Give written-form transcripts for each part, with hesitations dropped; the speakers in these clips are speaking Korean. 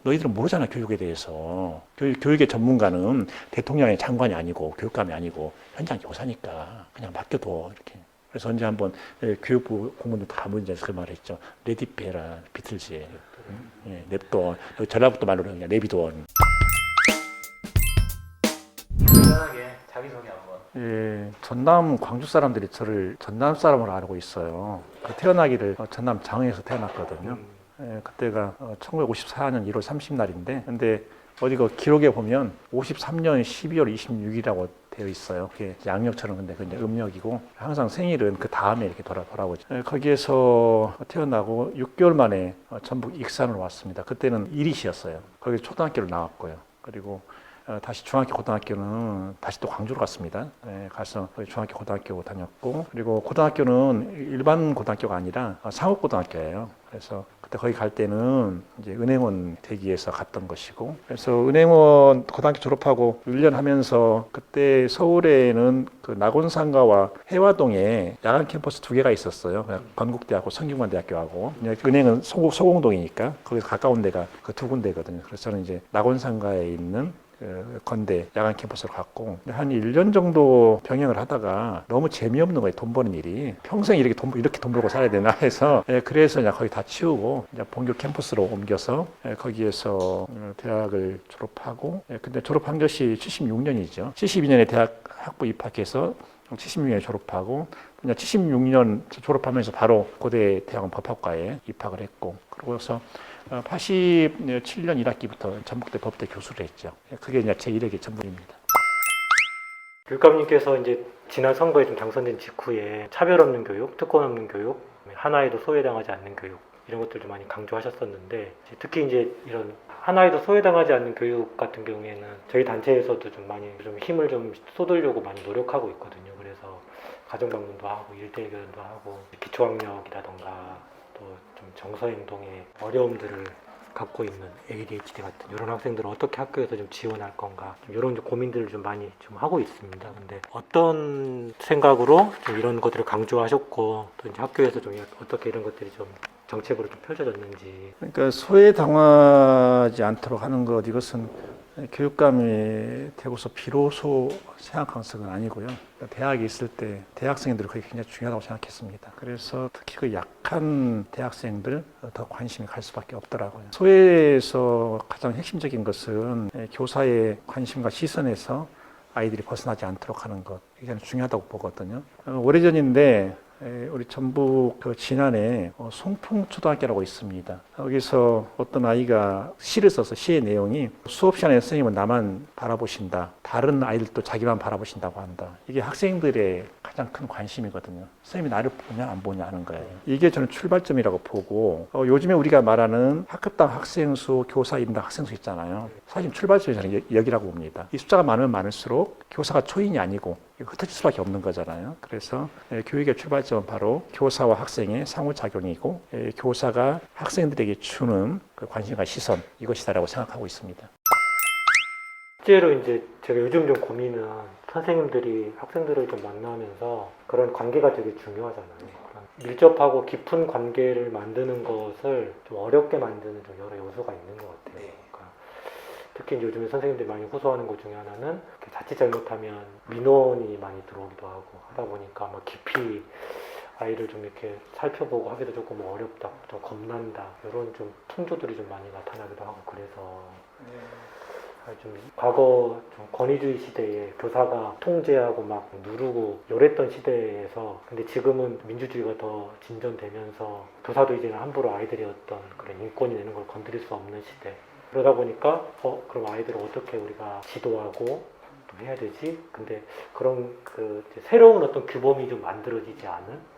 너희들은 모르잖아, 교육에 대해서. 교육의 전문가는 대통령의 장관이 아니고 교육감이 아니고 현장 교사니까 그냥 맡겨둬 이렇게. 그래서 언제 한번 교육부 공무원들 다 문제에서 그 말을 했죠. 레디페라 비틀즈에 예, 냅둬. 전라북도 말로 그냥 내비둬. 간단하게 자기소개 한번. 예, 전남 광주 사람들이 저를 전남 사람으로 알고 있어요. 그 태어나기를 전남 장흥에서 태어났거든요. 예, 그때가 1954년 1월 30날인데, 근데 어디 그 기록에 보면 53년 12월 26일이라고 되어 있어요. 그게 양력처럼 근데 그게 음력이고 항상 생일은 그 다음에 이렇게 돌아오죠. 예, 거기에서 태어나고 6개월 만에 전북 익산으로 왔습니다. 그때는 이리시였어요. 거기 초등학교를 나왔고요. 그리고 다시 중학교 고등학교는 다시 또 광주로 갔습니다. 네, 가서 중학교 고등학교 다녔고, 그리고 고등학교는 일반 고등학교가 아니라 상업고등학교예요. 그래서 그때 거기 갈 때는 이제 은행원 대기해서 갔던 것이고, 그래서 은행원 고등학교 졸업하고 1년 하면서 그때 서울에는 그 낙원상가와 해화동에 야간 캠퍼스 2개가 있었어요. 건국대하고 성균관대학교하고. 은행은 소공동이니까 거기서 가까운 데가 그 2군데거든요. 그래서 저는 이제 낙원상가에 있는 건대 야간 캠퍼스로 갔고, 한 1년 정도 병행을 하다가 너무 재미없는 거예요. 돈 버는 일이. 평생 이렇게 돈 벌고 살아야 되나 해서, 그래서 그냥 거의 다 치우고 이제 본교 캠퍼스로 옮겨서 거기에서 대학을 졸업하고, 근데 졸업한 것이 76년이죠. 72년에 대학 학부 입학해서 76년에 졸업하고, 그냥 76년 졸업하면서 바로 고대 대학원 법학과에 입학을 했고, 그러고서 87년 1학기부터 전북대 법대 교수를 했죠. 그게 이제 제 1학기 전부입니다. 교육감님께서 이제 지난 선거에 좀 당선된 직후에 차별 없는 교육, 특권 없는 교육, 하나에도 소외당하지 않는 교육 이런 것들 좀 많이 강조하셨었는데, 특히 이제 이런 하나에도 소외당하지 않는 교육 같은 경우에는 저희 단체에서도 좀 많이 좀 힘을 좀 쏟으려고 많이 노력하고 있거든요. 그래서 가정방문도 하고 일대일 교련도 하고 기초학력이라던가 또 좀 정서행동의 어려움들을 갖고 있는 ADHD 같은 이런 학생들을 어떻게 학교에서 좀 지원할 건가 좀 이런 고민들을 좀 많이 좀 하고 있습니다. 근데 어떤 생각으로 좀 이런 것들을 강조하셨고 또 이제 학교에서 좀 어떻게 이런 것들이 좀 정책으로 좀 펼쳐졌는지. 그러니까 소외당하지 않도록 하는 것, 이것은 교육감이 되고서 비로소 생각한 것은 아니고요. 대학에 있을 때 대학생들이 그게 굉장히 중요하다고 생각했습니다. 그래서 특히 그 약한 대학생들 더 관심이 갈 수밖에 없더라고요. 소외에서 가장 핵심적인 것은 교사의 관심과 시선에서 아이들이 벗어나지 않도록 하는 것, 이게 중요하다고 보거든요. 오래전인데 우리 전북 그 진안에 송풍초등학교라고 있습니다. 여기서 어떤 아이가 시를 써서 시의 내용이 수업 시간에 선생님은 나만 바라보신다. 다른 아이들도 자기만 바라보신다고 한다. 이게 학생들의 가장 큰 관심이거든요. 선생님이 나를 보냐 안 보냐 하는 거예요. 이게 저는 출발점이라고 보고, 요즘에 우리가 말하는 학급당 학생 수, 교사 인당 학생 수 있잖아요. 사실 출발점이 저는 여기라고 봅니다. 이 숫자가 많으면 많을수록 교사가 초인이 아니고 흩어질 수밖에 없는 거잖아요. 그래서 교육의 출발점은 바로 교사와 학생의 상호작용이고, 교사가 학생들에게 주는 그 관심과 시선, 이것이다라고 생각하고 있습니다. 실제로 이제 제가 요즘 좀 고민은 선생님들이 학생들을 좀 만나면서 그런 관계가 되게 중요하잖아요. 밀접하고 깊은 관계를 만드는 것을 좀 어렵게 만드는 좀 여러 요소가 있는 것 같아요. 그러니까 특히 이제 요즘에 선생님들이 많이 호소하는 것 중에 하나는 자칫 잘못하면 민원이 많이 들어오기도 하고 하다 보니까 뭐 깊이 아이를 좀 이렇게 살펴보고 하기도 조금 어렵다, 좀 겁난다 이런 좀 풍조들이 좀 많이 나타나기도 하고 그래서 좀 과거 좀 권위주의 시대에 교사가 통제하고 막 누르고 요랬던 시대에서 근데 지금은 민주주의가 더 진전되면서 교사도 이제는 함부로 아이들의 어떤 그런 인권이나 이런 걸 건드릴 수 없는 시대. 그러다 보니까 그럼 아이들을 어떻게 우리가 지도하고 또 해야 되지? 근데 그런 그 새로운 어떤 규범이 좀 만들어지지 않은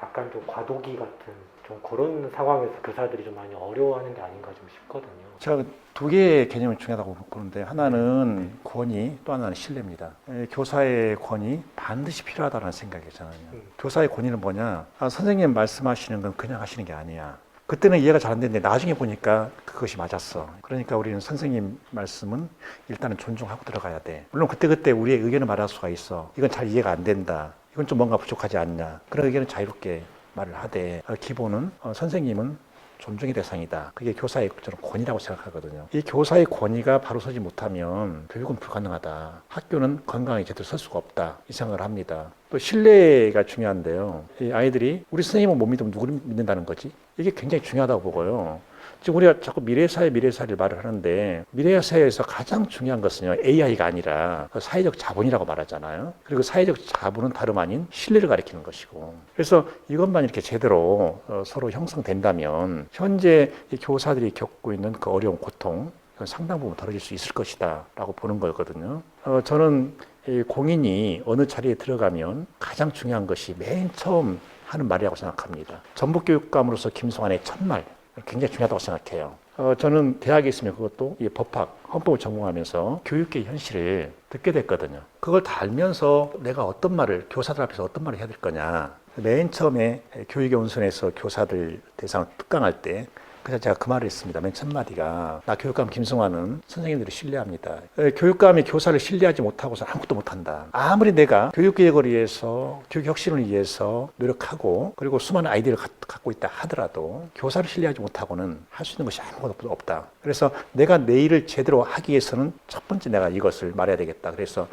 약간 좀 과도기 같은 좀 그런 상황에서 교사들이 좀 많이 어려워하는 게 아닌가 좀 싶거든요. 제가 2개의 개념이 중요하다고 보는데, 하나는 권위, 또 하나는 신뢰입니다. 교사의 권위 반드시 필요하다는 생각이에요, 저는. 교사의 권위는 뭐냐? 선생님 말씀하시는 건 그냥 하시는 게 아니야. 그때는 이해가 잘 안 됐는데 나중에 보니까 그것이 맞았어. 그러니까 우리는 선생님 말씀은 일단은 존중하고 들어가야 돼. 물론 그때그때 우리의 의견을 말할 수가 있어. 이건 잘 이해가 안 된다. 이건 좀 뭔가 부족하지 않냐. 그런 의견은 자유롭게 말을 하되, 기본은 선생님은 존중의 대상이다. 그게 교사의 저는 권위라고 생각하거든요. 이 교사의 권위가 바로 서지 못하면 교육은 불가능하다. 학교는 건강하게 제대로 설 수가 없다. 이 생각을 합니다. 또 신뢰가 중요한데요. 이 아이들이 우리 선생님은 못 믿으면 누구를 믿는다는 거지? 이게 굉장히 중요하다고 보고요. 지금 우리가 자꾸 미래사회를 말을 하는데 미래사회에서 가장 중요한 것은요, AI가 아니라 사회적 자본이라고 말하잖아요. 그리고 사회적 자본은 다름 아닌 신뢰를 가리키는 것이고, 그래서 이것만 이렇게 제대로 서로 형성된다면 현재 이 교사들이 겪고 있는 그 어려운 고통 상당 부분 덜어질 수 있을 것이다 라고 보는 거거든요. 저는 이 공인이 어느 자리에 들어가면 가장 중요한 것이 맨 처음 하는 말이라고 생각합니다. 전북교육감으로서 김성환의 첫말, 굉장히 중요하다고 생각해요. 저는 대학에 있으면 그것도 이 법학, 헌법을 전공하면서 교육계의 현실을 듣게 됐거든요. 그걸 다 알면서 내가 어떤 말을, 교사들 앞에서 어떤 말을 해야 될 거냐. 맨 처음에 교육의 온선에서 교사들 대상 특강할 때 그래서 제가 그 말을 했습니다. 맨 첫 마디가, 나 교육감 김성환은 선생님들을 신뢰합니다. 교육감이 교사를 신뢰하지 못하고서 아무것도 못한다. 아무리 내가 교육개혁을 위해서, 교육혁신을 위해서 노력하고 그리고 수많은 아이디어를 갖고 있다 하더라도 교사를 신뢰하지 못하고는 할 수 있는 것이 아무것도 없다. 그래서 내가 내 일을 제대로 하기 위해서는 첫 번째 내가 이것을 말해야 되겠다. 그래서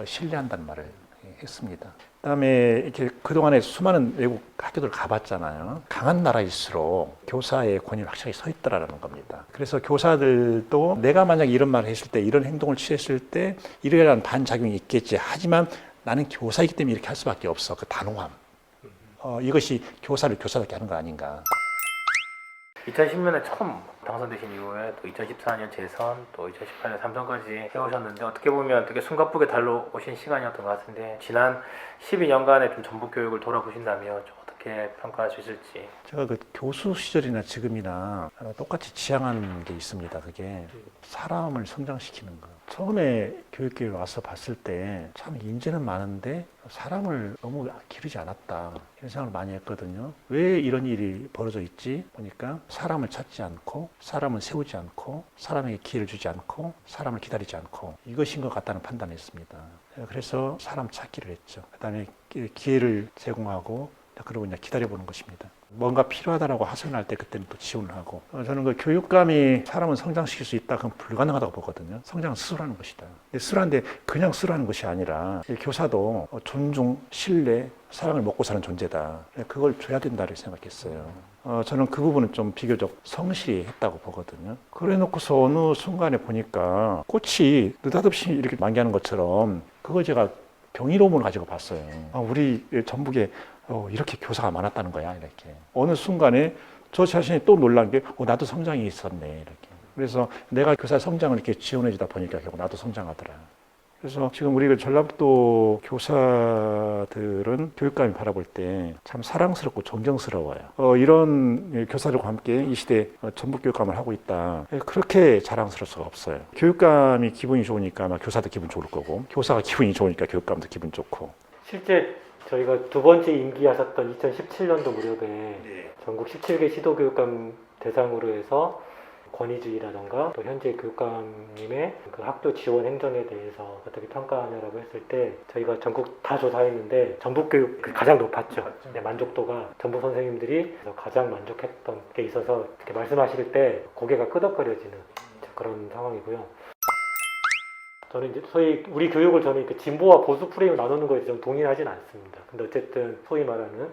신뢰한다는 말을 했습니다. 그다음에 이렇게 그동안에 수많은 외국 학교들 가봤잖아요. 강한 나라일수록 교사의 권위는 확실하게 서 있더라는 겁니다. 그래서 교사들도 내가 만약 이런 말을 했을 때, 이런 행동을 취했을 때 이러한 반작용이 있겠지. 하지만 나는 교사이기 때문에 이렇게 할 수밖에 없어. 그 단호함. 이것이 교사를 교사답게 하는 거 아닌가. 2010년에 처음 당선되신 이후에 또 2014년 재선, 또 2018년 삼선까지 해오셨는데 어떻게 보면 되게 숨가쁘게 달려오신 시간이었던 것 같은데 지난 12년간의 좀 전북 교육을 돌아보신다면 좀 어떻게 평가할 수 있을지. 제가 그 교수 시절이나 지금이나 똑같이 지향하는 게 있습니다. 그게 사람을 성장시키는 거. 처음에 교육계에 와서 봤을 때 참 인재는 많은데 사람을 너무 기르지 않았다. 이런 생각을 많이 했거든요. 왜 이런 일이 벌어져 있지? 보니까 사람을 찾지 않고, 사람을 세우지 않고, 사람에게 기회를 주지 않고, 사람을 기다리지 않고, 이것인 것 같다는 판단을 했습니다. 그래서 사람 찾기를 했죠. 그 다음에 기회를 제공하고, 그러고 이제 기다려보는 것입니다. 뭔가 필요하다라고 하소연할 때 그때는 또 지원을 하고, 저는 그 교육감이 사람을 성장시킬 수 있다, 그건 불가능하다고 보거든요. 성장은 스스로 하는 것이다. 근데 스스로 하는데 그냥 스스로 하는 것이 아니라 교사도 존중, 신뢰, 사랑을 먹고 사는 존재다. 그걸 줘야 된다고 생각했어요. 저는 그 부분은 좀 비교적 성실히 했다고 보거든요. 그래 놓고서 어느 순간에 보니까 꽃이 느닷없이 이렇게 만개하는 것처럼 그걸 제가 경이로움을 가지고 봤어요. 우리 전북에 이렇게 교사가 많았다는 거야, 이렇게. 어느 순간에 저 자신이 또 놀란 게, 나도 성장이 있었네, 이렇게. 그래서 내가 교사 성장을 이렇게 지원해 주다 보니까 결국 나도 성장하더라. 그래서 지금 우리 전라북도 교사들은 교육감이 바라볼 때 참 사랑스럽고 존경스러워요. 이런 교사들과 함께 이 시대에 전북교육감을 하고 있다. 그렇게 자랑스러울 수가 없어요. 교육감이 기분이 좋으니까 아마 교사도 기분 좋을 거고, 교사가 기분이 좋으니까 교육감도 기분 좋고. 실제 저희가 두 번째 임기하셨던 2017년도 무렵에 전국 17개 시도교육감 대상으로 해서 권위주의라던가 또 현재 교육감님의 그 학교 지원 행정에 대해서 어떻게 평가하냐라고 했을 때 저희가 전국 다 조사했는데 전북교육 가장 높았죠. 네, 만족도가 전북 선생님들이 가장 만족했던 게 있어서 이렇게 말씀하실 때 고개가 끄덕거려지는 그런 상황이고요. 저는 이제 소위 우리 교육을 저는 이렇게 진보와 보수 프레임을 나누는 거에 좀 동의하진 않습니다. 근데 어쨌든 소위 말하는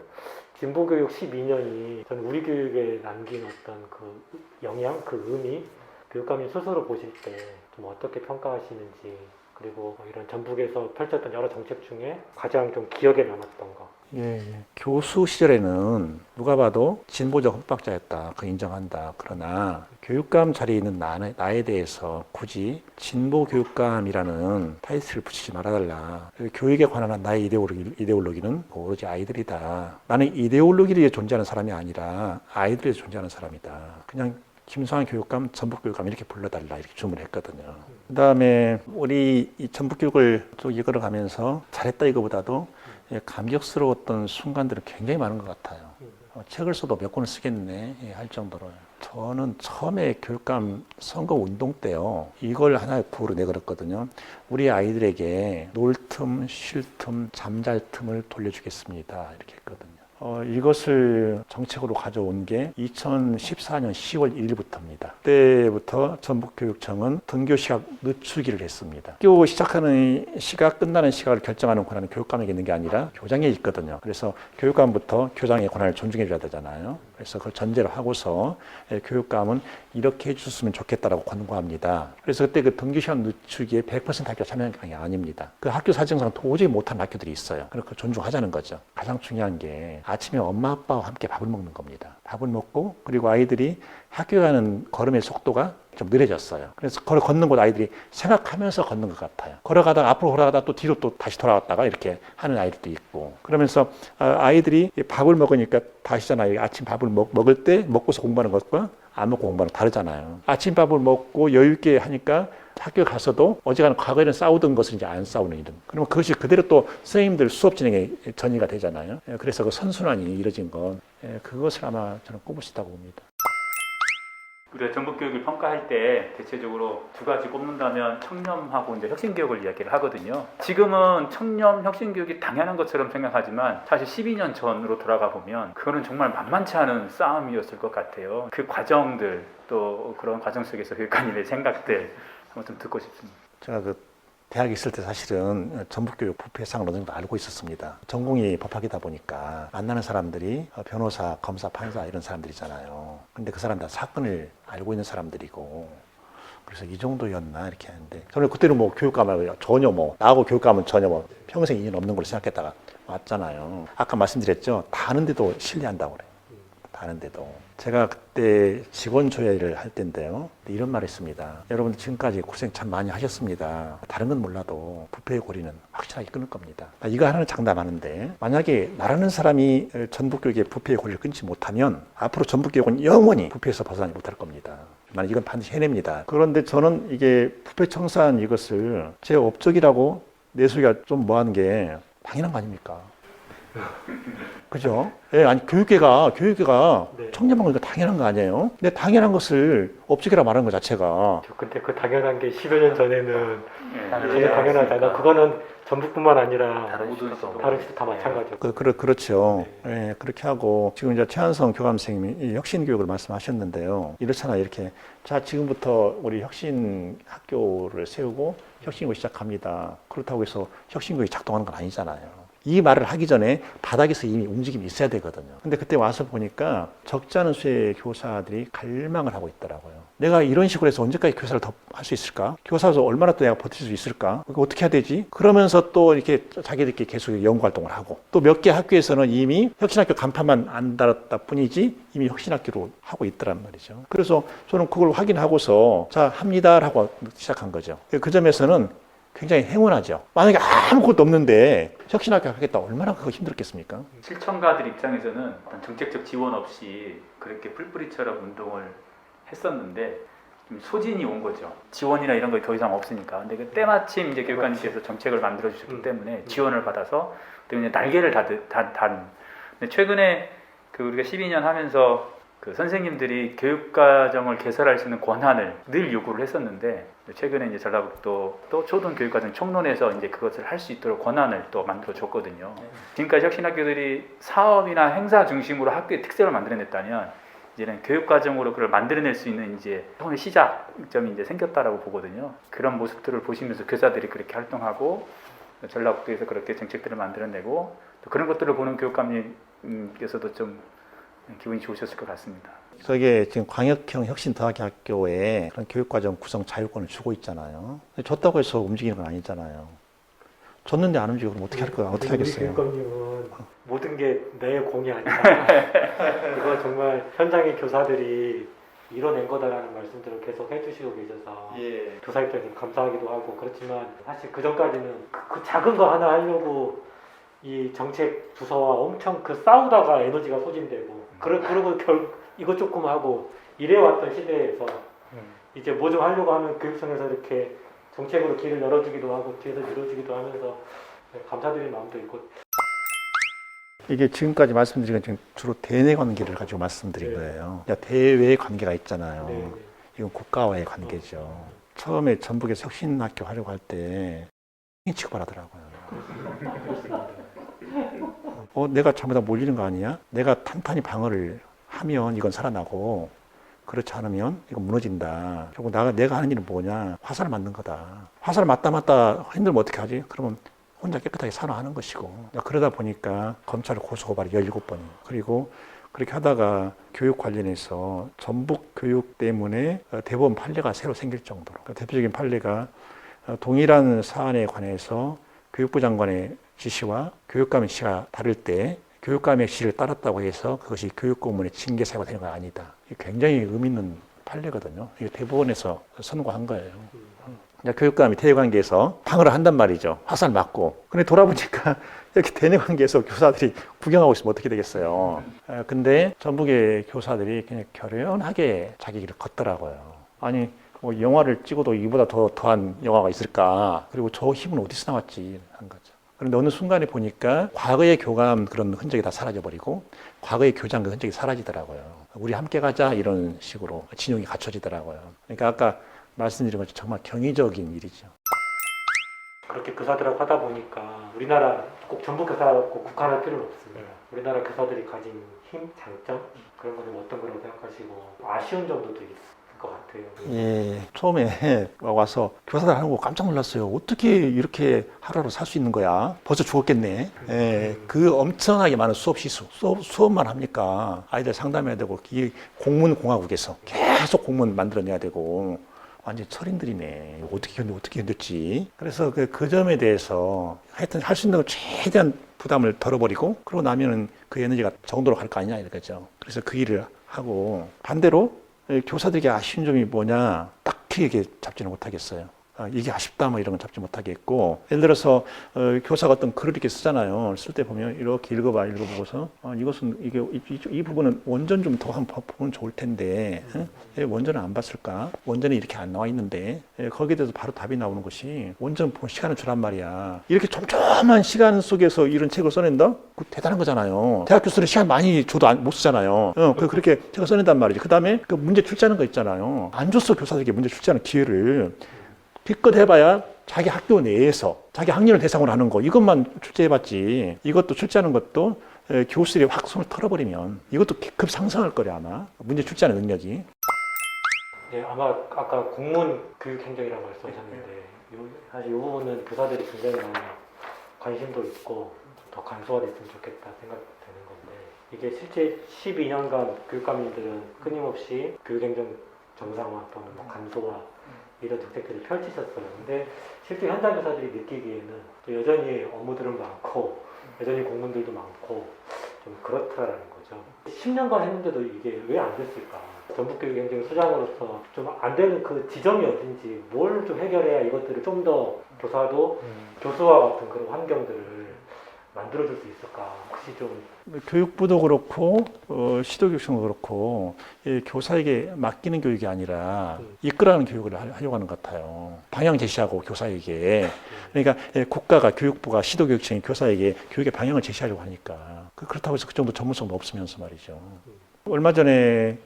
진보 교육 12년이 저는 우리 교육에 남긴 어떤 그 영향, 그 의미, 교육감이 스스로 보실 때 좀 어떻게 평가하시는지, 그리고 이런 전북에서 펼쳤던 여러 정책 중에 가장 좀 기억에 남았던 거. 교수 시절에는 누가 봐도 진보적 헌박자였다. 그거 인정한다. 그러나 교육감 자리에 있는 나에 대해서 굳이 진보 교육감이라는 타이틀을 붙이지 말아달라. 교육에 관한 나의 이데올로기는 오로지 아이들이다. 나는 이데올로기를 위해 존재하는 사람이 아니라 아이들에 위해 존재하는 사람이다. 그냥 김성환 교육감, 전북교육감 이렇게 불러달라 이렇게 주문했거든요. 그 다음에 우리 이 전북교육을 쭉 이끌어가면서 잘했다 이거보다도 감격스러웠던 순간들은 굉장히 많은 것 같아요. 책을 써도 몇 권을 쓰겠네 할 정도로. 저는 처음에 교육감 선거 운동 때요, 이걸 하나의 구호로 내걸었거든요. 우리 아이들에게 놀 틈, 쉴 틈, 잠잘 틈을 돌려주겠습니다. 이렇게 했거든요. 이것을 정책으로 가져온 게 2014년 10월 1일부터입니다. 그때부터 전북교육청은 등교 시각 늦추기를 했습니다. 학교 시작하는 시각, 끝나는 시각을 결정하는 권한은 교육감에게 있는 게 아니라 교장에 있거든요. 그래서 교육감부터 교장의 권한을 존중해 줘야 되잖아요. 그래서 그걸 전제로 하고서 교육감은 이렇게 해줬으면 좋겠다라고 권고합니다. 그래서 그때 그 등교 시간 늦추기에 100% 학교가 참여한 게 아닙니다. 그 학교 사정상 도저히 못하는 학교들이 있어요. 그러니까 존중하자는 거죠. 가장 중요한 게 아침에 엄마 아빠와 함께 밥을 먹는 겁니다. 밥을 먹고 그리고 아이들이 학교 가는 걸음의 속도가 좀 느려졌어요. 그래서 걷는 곳 아이들이 생각하면서 걷는 것 같아요. 걸어가다가 앞으로 걸어가다가 또 뒤로 또 다시 돌아왔다가 이렇게 하는 아이들도 있고 그러면서 아이들이 밥을 먹으니까 다시잖아요. 아침 밥을 먹을 때 먹고서 공부하는 것과 안 먹고 공부하는 거 다르잖아요. 아침밥을 먹고 여유 있게 하니까 학교 가서도 어지간한 과거에는 싸우던 것을 이제 안 싸우는 일은. 그러면 그것이 그대로 또 선생님들 수업 진행에 전이가 되잖아요. 그래서 그 선순환이 이루어진 건 그것을 아마 저는 꼽을 수 있다고 봅니다. 우리가 전북교육을 평가할 때 대체적으로 두 가지 꼽는다면 청렴하고 이제 혁신교육을 이야기를 하거든요. 지금은 청렴, 혁신교육이 당연한 것처럼 생각하지만 사실 12년 전으로 돌아가 보면 그거는 정말 만만치 않은 싸움이었을 것 같아요. 그 과정들 또 그런 과정 속에서 교육관님의 생각들 한번 좀 듣고 싶습니다. 제가 대학에 있을 때 사실은 전북교육 부패상을 어느 정도 알고 있었습니다. 전공이 법학이다 보니까 만나는 사람들이 변호사, 검사, 판사 이런 사람들이잖아요. 근데 그 사람 다 사건을 알고 있는 사람들이고 그래서 이 정도였나 이렇게 하는데 저는 그때는 뭐 교육감은 전혀 나하고 교육감은 전혀 평생 인연 없는 걸로 생각했다가 왔잖아요. 아까 말씀드렸죠. 다 아는데도 신뢰한다고 그래요. 다 아는데도. 제가 그때 직원 조회를 할 때인데요. 이런 말을 했습니다. 여러분들 지금까지 고생 참 많이 하셨습니다. 다른 건 몰라도 부패의 고리는 확실하게 끊을 겁니다. 이거 하나는 장담하는데 만약에 나라는 사람이 전북교육의 부패의 고리를 끊지 못하면 앞으로 전북교육은 영원히 부패에서 벗어나지 못할 겁니다. 난 이건 반드시 해냅니다. 그런데 저는 이게 부패 청산 이것을 제 업적이라고 내수기가 좀 뭐하는 게 당연한 거 아닙니까? 그죠? 예, 아니, 교육계가 네. 청렴한 거니까 당연한 거 아니에요? 근데 당연한 것을 업적이라 말하는 것 자체가. 근데 그 당연한 게 10여 년 전에는 당연하지 이게 당연하잖아. 않았으니까. 그거는 전북뿐만 아니라 다른 시도 다른 시도 다 마찬가지고. 그렇죠. 예, 그렇게 하고, 지금 이제 최한성 교감 선생님이 이 혁신교육을 말씀하셨는데요. 이렇잖아요. 이렇게. 자, 지금부터 우리 혁신 학교를 세우고 혁신교육 시작합니다. 그렇다고 해서 혁신교육이 작동하는 건 아니잖아요. 이 말을 하기 전에 바닥에서 이미 움직임이 있어야 되거든요. 근데 그때 와서 보니까 적지 않은 수의 교사들이 갈망을 하고 있더라고요. 내가 이런 식으로 해서 언제까지 교사를 더 할 수 있을까? 교사로서 얼마나 또 내가 버틸 수 있을까? 그거 어떻게 해야 되지? 그러면서 또 이렇게 자기들끼리 계속 연구활동을 하고 또 몇 개 학교에서는 이미 혁신학교 간판만 안 달았다 뿐이지 이미 혁신학교로 하고 있더란 말이죠. 그래서 저는 그걸 확인하고서 자, 합니다 하고 시작한 거죠. 그 점에서는 굉장히 행운하죠. 만약에 아무것도 없는데 혁신학교 하겠다 얼마나 그거 힘들었겠습니까? 실천가들 입장에서는 어떤 정책적 지원 없이 그렇게 풀뿌리처럼 운동을 했었는데 좀 소진이 온 거죠. 지원이나 이런 거 더 이상 없으니까. 근데 그 때마침 이제 교육관님께서 정책을 만들어 주셨기 때문에 지원을 받아서 그냥 날개를 단. 근데 최근에 그 우리가 12년 하면서 그 선생님들이 교육과정을 개설할 수 있는 권한을 늘 요구를 했었는데 최근에 이제 전라북도 또 초등교육과정 총론에서 이제 그것을 할 수 있도록 권한을 또 만들어 줬거든요. 지금까지 혁신학교들이 사업이나 행사 중심으로 학교의 특색을 만들어냈다면 이제는 교육과정으로 그걸 만들어낼 수 있는 이제 처음의 시작점이 이제 생겼다라고 보거든요. 그런 모습들을 보시면서 교사들이 그렇게 활동하고 전라북도에서 그렇게 정책들을 만들어내고 또 그런 것들을 보는 교육감님께서도 좀 기분이 좋으셨을 것 같습니다. 저게 지금 광역형 혁신더하기학교에 그런 교육과정 구성 자율권을 주고 있잖아요. 줬다고 해서 움직이는 건 아니잖아요. 줬는데 안 움직이면 어떻게 할 거야? 어떻게 하겠어요? 교육감님은 모든 게 내 공이 아니다. 이거 정말 현장의 교사들이 이뤄낸 거다라는 말씀들을 계속 해주시고 계셔서 교사 입장에서 감사하기도 하고 그렇지만 사실 그 전까지는 그 작은 거 하나 하려고 이 정책 부서와 엄청 그 싸우다가 에너지가 소진되고 그러고 이것 조금 하고 이래왔던 시대에서 이제 뭐 좀 하려고 하면 교육청에서 이렇게 정책으로 길을 열어주기도 하고 뒤에서 밀어주기도 하면서 감사드리는 마음도 있고. 이게 지금까지 말씀드린 건 지금 주로 대내 관계를 가지고 말씀드린 거예요. 대외 관계가 있잖아요. 네. 이건 국가와의 관계죠. 처음에 전북에서 혁신학교 하려고 할 때 취급을 하더라고요. 내가 잘못하면 몰리는 거 아니야? 내가 탄탄히 방어를 하면 이건 살아나고 그렇지 않으면 이건 무너진다. 결국 내가 하는 일은 뭐냐? 화살 맞는 거다. 화살 맞다 힘들면 어떻게 하지? 그러면 혼자 깨끗하게 산화하는 것이고. 그러다 보니까 검찰 고소고발이 17번이. 그리고 그렇게 하다가 교육 관련해서 전북 교육 때문에 대법원 판례가 새로 생길 정도로. 대표적인 판례가 동일한 사안에 관해서 교육부 장관의 지시와 교육감의 지시가 다를 때 교육감의 지시를 따랐다고 해서 그것이 교육고문의 징계 사유가 되는 건 아니다. 이게 굉장히 의미 있는 판례거든요. 이게 대법원에서 선고한 거예요. 교육감이 대외관계에서 방어를 한단 말이죠. 화살 맞고. 근데 돌아보니까 이렇게 대내관계에서 교사들이 구경하고 있으면 어떻게 되겠어요. 근데 전북의 교사들이 그냥 결연하게 자기 길을 걷더라고요. 아니 뭐 영화를 찍어도 이보다 더한 영화가 있을까. 그리고 저 힘은 어디서 나왔지 한 거죠. 그런데 어느 순간에 보니까 과거의 교감 그런 흔적이 다 사라져버리고 과거의 교장 그 흔적이 사라지더라고요. 우리 함께 가자 이런 식으로 진용이 갖춰지더라고요. 그러니까 아까 말씀드린 것처럼 정말 경이적인 일이죠. 그렇게 교사들하고 하다 보니까 우리나라 꼭 전북 교사라고 국한할 필요는 없습니다. 우리나라 교사들이 가진 힘, 장점 그런 거는 어떤 거라고 생각하시고 아쉬운 점도 되게 있을 것 같아요. 예, 처음에 와서 교사들 하는 거 깜짝 놀랐어요. 어떻게 이렇게 하루하루 살 수 있는 거야? 벌써 죽었겠네. 예, 그 엄청나게 많은 수업 시수, 수업만 합니까? 아이들 상담해야 되고 이 공문 공화국에서 계속 공문 만들어내야 되고 완전 철인들이네. 어떻게 견뎠지? 그래서 그 점에 대해서 하여튼 할 수 있는 걸 최대한 부담을 덜어버리고 그러고 나면은 그 에너지가 정도로 갈 거 아니냐 이거죠. 그래서 그 일을 하고 반대로 교사들에게 아쉬운 점이 뭐냐 딱히 이게 잡지는 못하겠어요. 이게 아쉽다 뭐 이런 건 잡지 못하겠고 예를 들어서 교사가 어떤 글을 이렇게 쓰잖아요. 쓸 때 보면 이렇게 읽어보고서 이것은 이 부분은 원전 좀 더 한번 보면 좋을 텐데 왜 원전을 안 봤을까? 원전이 이렇게 안 나와 있는데 거기에 대해서 바로 답이 나오는 것이 원전 본 시간을 주란 말이야. 이렇게 촘촘한 시간 속에서 이런 책을 써낸다? 그 대단한 거잖아요. 대학 교수는 시간 많이 줘도 못 쓰잖아요. 그렇게 책을 써낸단 말이지. 그 다음에 그 문제 출제하는 거 있잖아요. 안 줬어 교사들에게 문제 출제하는 기회를. 기껏 해봐야 자기 학교 내에서 자기 학년을 대상으로 하는 거 이것만 출제해봤지 이것도 출제하는 것도 교수들이 확 손을 털어버리면 이것도 급 상승할 거래 아마 문제 출제하는 능력이. 네, 아마 아까 공문 교육 행정이라고 말씀하셨는데 사실 이 부분은 교사들이 굉장히 많이 관심도 있고 더 간소화됐으면 좋겠다 생각되는 건데 이게 실제 12년간 교육감님들은 끊임없이 교육행정 정상화 또는 뭐 간소화 이런 정책들을 펼치셨어요. 근데 실제 현장 교사들이 느끼기에는 또 여전히 업무들은 많고 여전히 공문들도 많고 좀 그렇다라는 거죠. 10년간 했는데도 이게 왜 안 됐을까? 전북교육행정 소장으로서 좀 안 되는 그 지점이 어딘지 뭘 좀 해결해야 이것들을 좀 더 교사도 교수와 같은 그런 환경들을 만들어줄 수 있을까? 혹시 좀 교육부도 그렇고 시도교육청도 그렇고 교사에게 맡기는 교육이 아니라 이끌어가는 교육을 하려고 하는 것 같아요. 방향 제시하고 교사에게 그러니까 국가가 교육부가 시도교육청이 교사에게 교육의 방향을 제시하려고 하니까 그렇다고 해서 그 정도 전문성도 없으면서 말이죠. 얼마 전에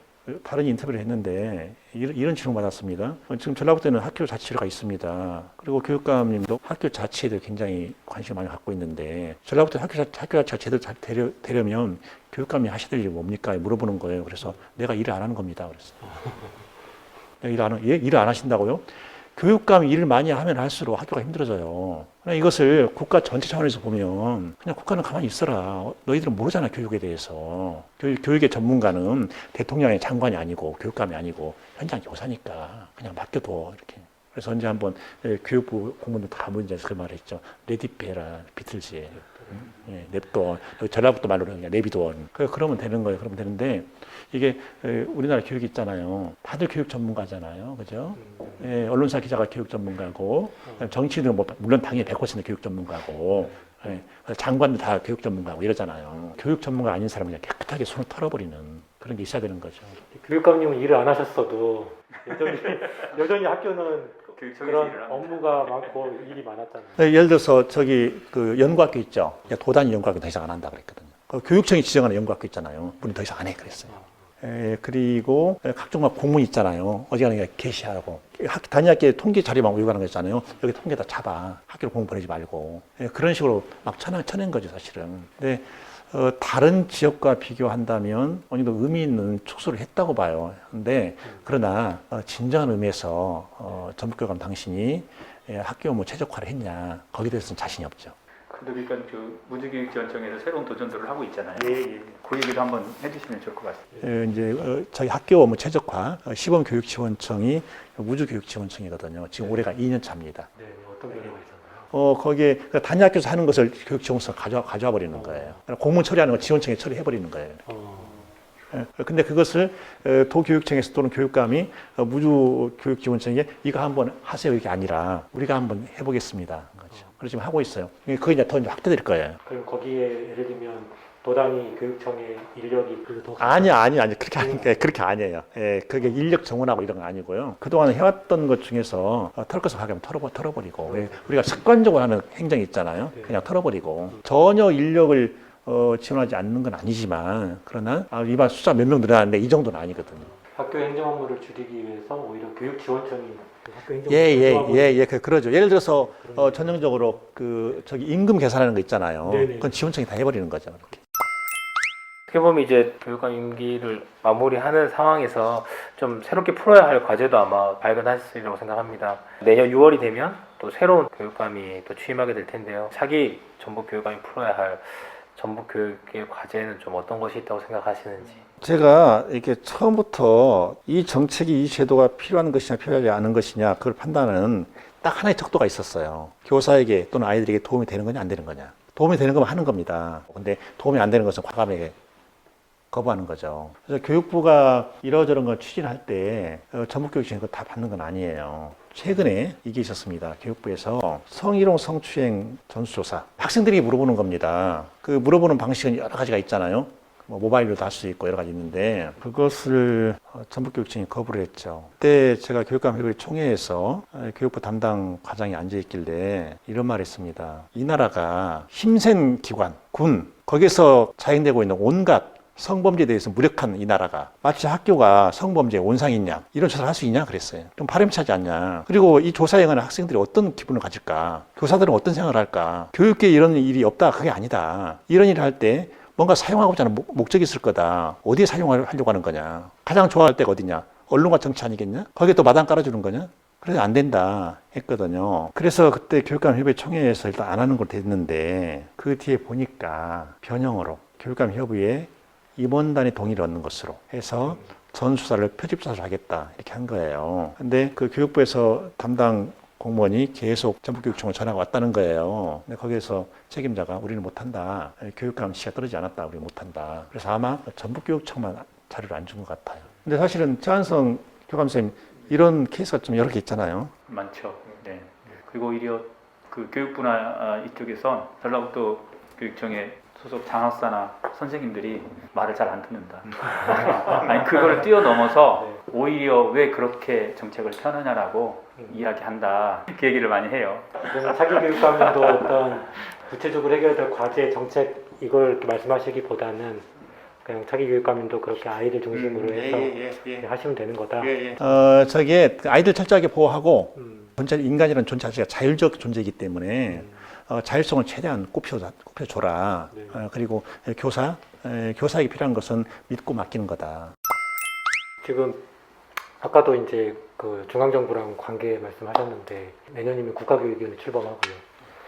다른 인터뷰를 했는데 이런 질문 받았습니다. 지금 전라북도에는 학교 자치제가 있습니다. 그리고 교육감님도 학교 자치에 대해 굉장히 관심을 많이 갖고 있는데 전라북도 학교 자치가 제대로 잘 되려면 교육감이 하셔야 될 일이 뭡니까? 물어보는 거예요. 그래서 내가 일을 안 하는 겁니다. 그랬어요. 내가 일을 안 하신다고요? 교육감이 일을 많이 하면 할수록 학교가 힘들어져요. 이것을 국가 전체 차원에서 보면 그냥 국가는 가만히 있어라. 너희들은 모르잖아 교육에 대해서. 교육의 전문가는 대통령의 장관이 아니고 교육감이 아니고 현장 교사니까 그냥 맡겨둬 이렇게. 그래서 언제 한번 교육부 공무원들 다 모인다서 그 말을 했죠. 레디페라 비틀즈에 냅둬. 전라북도 말로는 그냥 내비둬. 그러면 되는 거예요. 그러면 되는데 이게 우리나라 교육이 있잖아요. 다들 교육 전문가잖아요. 그죠? 언론사 기자가 교육 전문가고 정치인은 뭐 물론 당연히 100% 교육 전문가고 장관도 다 교육 전문가고 이러잖아요. 교육 전문가 아닌 사람은 그냥 깨끗하게 손을 털어버리는 그런 게 있어야 되는 거죠. 교육감님은 일을 안 하셨어도 여전히 학교는 그런 업무가 많고 일이 많았잖아요. 예를 들어서 그 연구학교 있죠. 도단위 연구학교 더 이상 안 한다 그랬거든요. 교육청이 지정하는 연구학교 있잖아요. 우리는 더 이상 안 해 그랬어요. 그리고 각종 공문 있잖아요. 어디 가는 게 게시하고 단위학교에 통계 자료만 요구하는 거 있잖아요. 여기 통계 다 잡아. 학교로 공문 보내지 말고 그런 식으로 막 쳐낸 거죠 사실은. 근데 다른 지역과 비교한다면 어느 정도 의미 있는 축소를 했다고 봐요. 근데 그러나 진정한 의미에서 전북교감 당신이 학교 업무 최적화를 했냐 거기에 대해서는 자신이 없죠. 근데 그러니까 그 무주교육지원청에서 새로운 도전들을 하고 있잖아요. 예. 그 얘기도 한번 해주시면 좋을 것 같습니다. 이제 저희 학교 업무 최적화 시범교육지원청이 무주교육지원청이거든요. 지금 올해가 2년 차입니다. 네, 어떤 변화가 있었나요? 거기에 단위 학교에서 하는 것을 교육지원청 가져와 버리는 거예요. 공문 처리하는 거 지원청에 처리해 버리는 거예요. 근데 그것을 도교육청에서 또는 교육감이 무주교육지원청에게 이거 한번 하세요 이게 아니라 우리가 한번 해보겠습니다. 그렇죠. 그래서 지금 하고 있어요. 그게 이제 더 확대될 거예요. 그럼 거기에 예를 들면 도당이 교육청의 인력이 더 아니 그렇게 아니에요. 그게 인력 정원하고 이런 거 아니고요. 그동안 해왔던 것 중에서 털 것을 하면 털어버리고 우리가 습관적으로 하는 행정이 있잖아요. 그냥 털어버리고 전혀 인력을 지원하지 않는 건 아니지만 그러나 이번 숫자 몇 명 늘어났는데 이 정도는 아니거든요. 학교 행정 업무를 줄이기 위해서 오히려 교육지원청이 학교 행정 그러죠. 예를 들어서 전형적으로 저기 임금 계산하는 거 있잖아요. 네네. 그건 지원청이 다 해버리는 거죠. 그렇게. 어떻게 보면 이제 교육감 임기를 마무리하는 상황에서 좀 새롭게 풀어야 할 과제도 아마 발견하시리라고 생각합니다. 내년 6월이 되면 또 새로운 교육감이 또 취임하게 될 텐데요. 차기 전북교육감이 풀어야 할 전북교육의 과제는 좀 어떤 것이 있다고 생각하시는지. 제가 이렇게 처음부터 이 정책이 이 제도가 필요한 것이냐 필요하지 않은 것이냐 그걸 판단하는 딱 하나의 척도가 있었어요. 교사에게 또는 아이들에게 도움이 되는 거냐 안 되는 거냐. 도움이 되는 거면 하는 겁니다. 근데 도움이 안 되는 것은 과감하게 거부하는 거죠. 그래서 교육부가 이러저런 걸 추진할 때 전북교육청이 그거 다 받는 건 아니에요. 최근에 이게 있었습니다. 교육부에서 성희롱 성추행 전수조사. 학생들이 물어보는 겁니다. 그 물어보는 방식은 여러 가지가 있잖아요. 뭐 모바일로도 할 수 있고 여러 가지 있는데 그것을 전북교육청이 거부를 했죠. 그때 제가 교육감협의 총회에서 교육부 담당 과장이 앉아있길래 이런 말을 했습니다. 이 나라가 힘센 기관, 군, 거기에서 자행되고 있는 온갖 성범죄에 대해서 무력한 이 나라가 마치 학교가 성범죄 온상이냐 이런 조사를 할 수 있냐 그랬어요. 좀 바람차지 않냐. 그리고 이 조사에 응하는 학생들이 어떤 기분을 가질까. 교사들은 어떤 생각을 할까. 교육계에 이런 일이 없다. 그게 아니다. 이런 일을 할 때 뭔가 사용하고자 하는 목적이 있을 거다. 어디에 사용하려고 하는 거냐. 가장 좋아할 때가 어디냐. 언론과 정치 아니겠냐. 거기에 또 마당 깔아주는 거냐. 그래서 안 된다 했거든요. 그래서 그때 교육감협의 총회에서 일단 안 하는 걸 됐는데 그 뒤에 보니까 변형으로 교육감협의회 임원단의 동의를 얻는 것으로 해서 전수사를 표집사를 하겠다 이렇게 한 거예요. 근데 그 교육부에서 담당 공무원이 계속 전북교육청으로 전화가 왔다는 거예요. 근데 거기에서 책임자가 우리는 못한다. 교육감 씨가 떨어지지 않았다. 우리 못한다. 그래서 아마 전북교육청만 자료를 안 준 것 같아요. 근데 사실은 최한성 교감 선생님 이런 케이스가 좀 여러 개 있잖아요. 많죠. 네. 그리고 오히려 그 교육부나 이쪽에선 전라북도 교육청에 소속 장학사나 선생님들이 말을 잘 안 듣는다. 아니 그걸 뛰어넘어서 오히려 왜 그렇게 정책을 펴느냐라고 이야기한다. 그 얘기를 많이 해요. 그러면 차기 교육감도 어떤 구체적으로 해결될 과제 정책 이걸 이렇게 말씀하시기보다는 그냥 차기 교육감도 그렇게 아이들 중심으로 해서 하시면 되는 거다. 저게 아이들 철저하게 보호하고 전체 인간이라는 존재 자체가 자율적 존재이기 때문에 자율성을 최대한 꼽혀줘라. 그리고 교사에게 필요한 것은 믿고 맡기는 거다. 지금 아까도 이제 그 중앙정부랑 관계 말씀하셨는데 내년이면 국가교육위원회 출범하고요.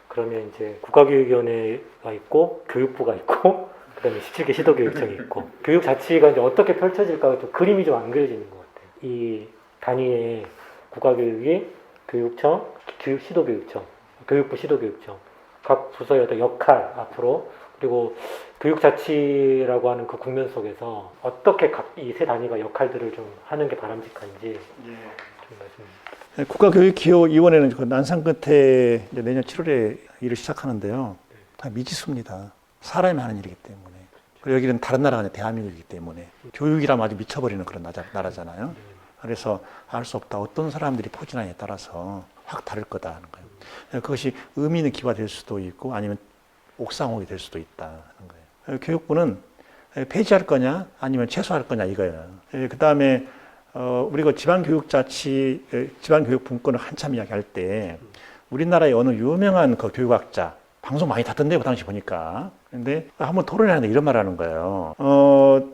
그러면 이제 국가교육위원회가 있고 교육부가 있고 그다음에 17개 시도교육청이 있고 교육자치가 이제 어떻게 펼쳐질까 좀 그림이 좀 안 그려지는 것 같아요. 이 단위의 국가교육위, 교육청, 시도교육청, 교육부, 시도교육청 각 부서의 어떤 역할 앞으로 그리고 교육자치라고 하는 그 국면 속에서 어떻게 각 이 세 단위가 역할들을 좀 하는 게 바람직한지 좀 말씀. 국가교육기호위원회는 그 난상 끝에 이제 내년 7월에 일을 시작하는데요. 다 미지수입니다. 사람이 하는 일이기 때문에. 그리고 여기는 다른 나라가 아니라 대한민국이기 때문에 교육이라면 아주 미쳐버리는 그런 나라잖아요. 그래서 알 수 없다. 어떤 사람들이 포진하냐에 따라서 확 다를 거다 하는 거예요. 그것이 의미 있는 기가 될 수도 있고 아니면 옥상호이 될 수도 있다 하는 거예요. 교육부는 폐지할 거냐 아니면 최소화할 거냐 이거예요. 그 다음에 우리가 지방교육자치, 지방교육분권을 한참 이야기할 때 우리나라의 어느 유명한 그 교육학자 방송 많이 탔던데 그 당시 보니까. 근데 한번 토론하는데 이런 말 하는 거예요.